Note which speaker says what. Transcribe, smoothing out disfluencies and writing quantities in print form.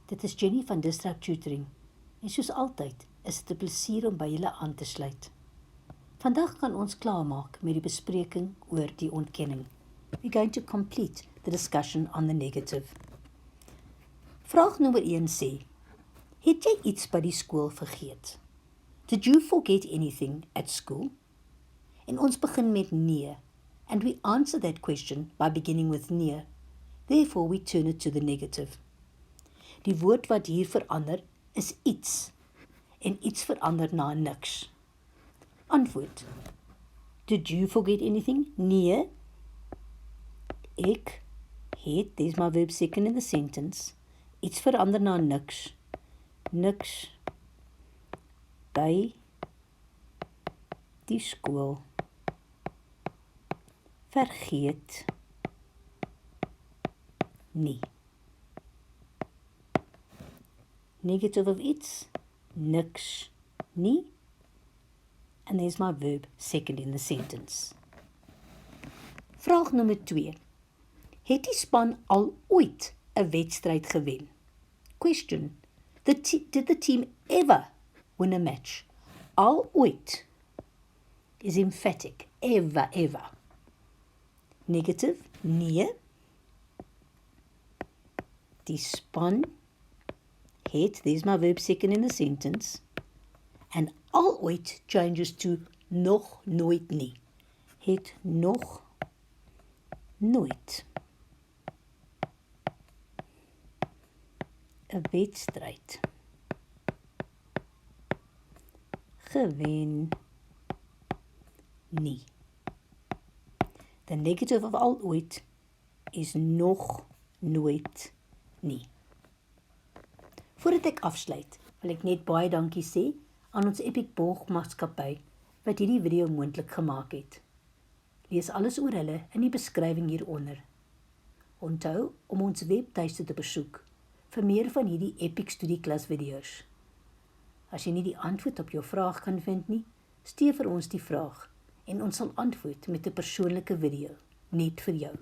Speaker 1: Dit is Jenny van Disrupt Tutoring en soos altyd is dit 'n plesier om by julle aan te sluit. Vandag gaan ons klaarmaak met die bespreking oor die ontkenning. We're going to complete the discussion on the negative. Vraag nommer 1 sê, het jy iets by die skool vergeet? Did you forget anything at school? En ons begin met nee, and we answer that question by beginning with nee. Therefore we turn it to the negative. Die woord wat hier verander is iets, en iets verander na niks. Antwoord. Did you forget anything? Nee. Ek het, there's my verb second in the sentence, iets verander na niks. Niks by die skool vergeet nie. Negative of iets, niks, nie. And there's my verb second in the sentence. Vraag nommer 2. Het die span al ooit 'n wedstryd gewen? Question. Did the team ever win a match? Al ooit is emphatic. Ever, ever. Negative. Nee. Die span het, there's my verb second in the sentence, and al ooit changes to nog nooit nie. Het nog nooit 'n wedstryd gewen nie. The negative of al ooit is nog nooit nie. Voordat ek afsluit, wil ek net baie dankie sê aan ons Epic Borgmaatskappy wat hierdie video moontlik gemaak het. Lees alles oor hulle in die beskrywing hieronder. Onthou om ons webtuiste te besoek vir meer van hierdie Epic Studieklas video's. As jy nie die antwoord op jou vraag kan vind nie, stuur vir ons die vraag en ons sal antwoord met 'n persoonlike video, net vir jou.